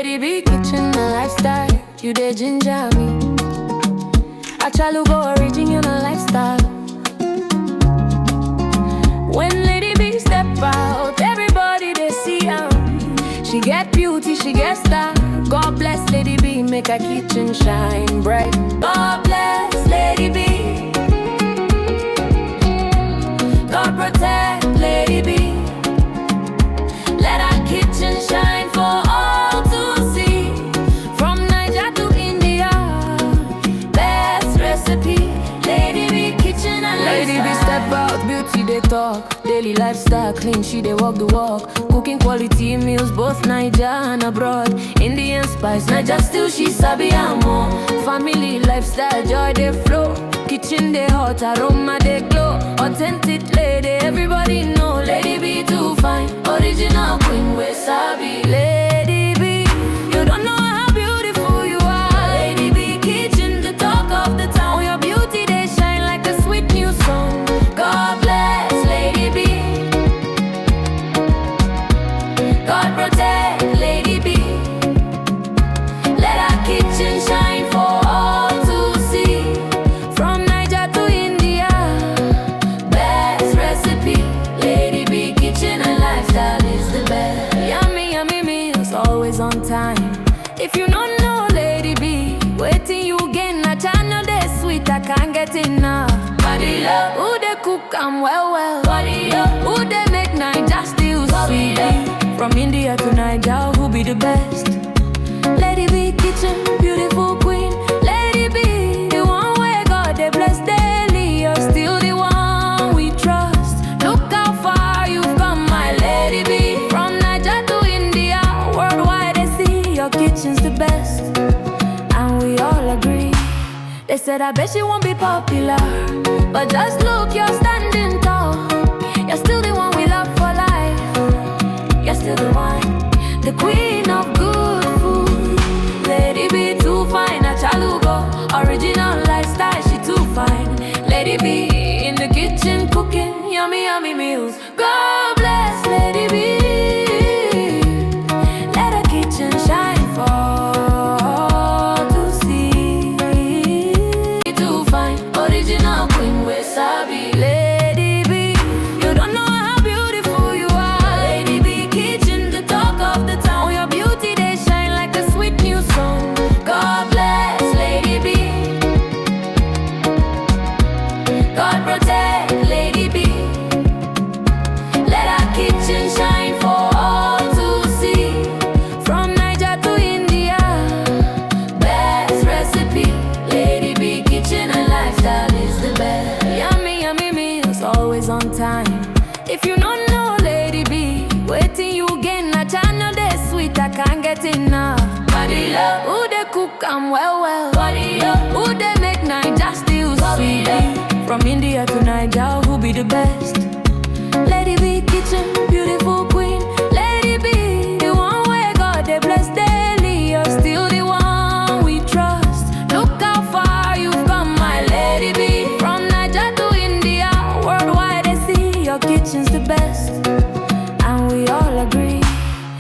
Lady B kitchen a lifestyle, you dey ginger me. I try to go original lifestyle. When Lady B step out, everybody they see her. She get beauty, she get style. God bless Lady B, make her kitchen shine bright. God bless Lady B. God protect Lady B. Let her kitchen shine for all to see. From Niger to India, best recipe. Lady B kitchen and Lady B step out, beauty they talk. Daily lifestyle clean, she they walk the walk. Cooking quality meals, both Niger and abroad. Indian spice, Niger still she sabi and more. Family lifestyle, joy they flow. Kitchen they hot, aroma they glow. Authentic lady, everybody know. Lady B too fine, original queen we sabi. Lady B, you don't know how beautiful you are. Lady B kitchen, the talk of the town. Your beauty they shine like a sweet new song. God bless Lady B. God protect Lady B. Let her kitchen shine for all to see. From Niger to India, best recipe. Lady B kitchen and lifestyle is the best. Yummy, yummy meals, always on time. If you don't know Lady B, waiting you gain a channel they sweet, I can't get enough. Body love, who they cook and well. Body up, who they make Niger still sweet. From India to Niger, who be the best? Lady B kitchen, beautiful queen. Lady B, the one where God they bless daily. You're still the one we trust. Look how far you've come, my Lady B. From Niger to India, worldwide they see your kitchen's the best. And we all agree. They said I bet she won't be popular, but just look, you're standing tall. You're still the one we love for life. You're still the one, the queen of good food. Lady B too fine, a chalugo. Original lifestyle, she too fine. Lady B in the kitchen cooking yummy, yummy meals. God bless Lady B. Let her kitchen shine for all to see. Too fine, original queen we sabi. Lady B, you don't know how beautiful you are. Lady B kitchen, the talk of the town. Your beauty they shine like a sweet new song. God bless Lady B. God protect Lady B. Let her kitchen shine for all to see. From Niger to India, best recipe. Lady B kitchen and lifestyle is the best. Yummy, yummy meals, always on time. If you don't know Lady B, waiting you gain a channel they sweet, I can't get enough. Body love, who they cook and well. Body up, who they make Niger still sweet. From India to Niger, who be the best? Lady B kitchen, beautiful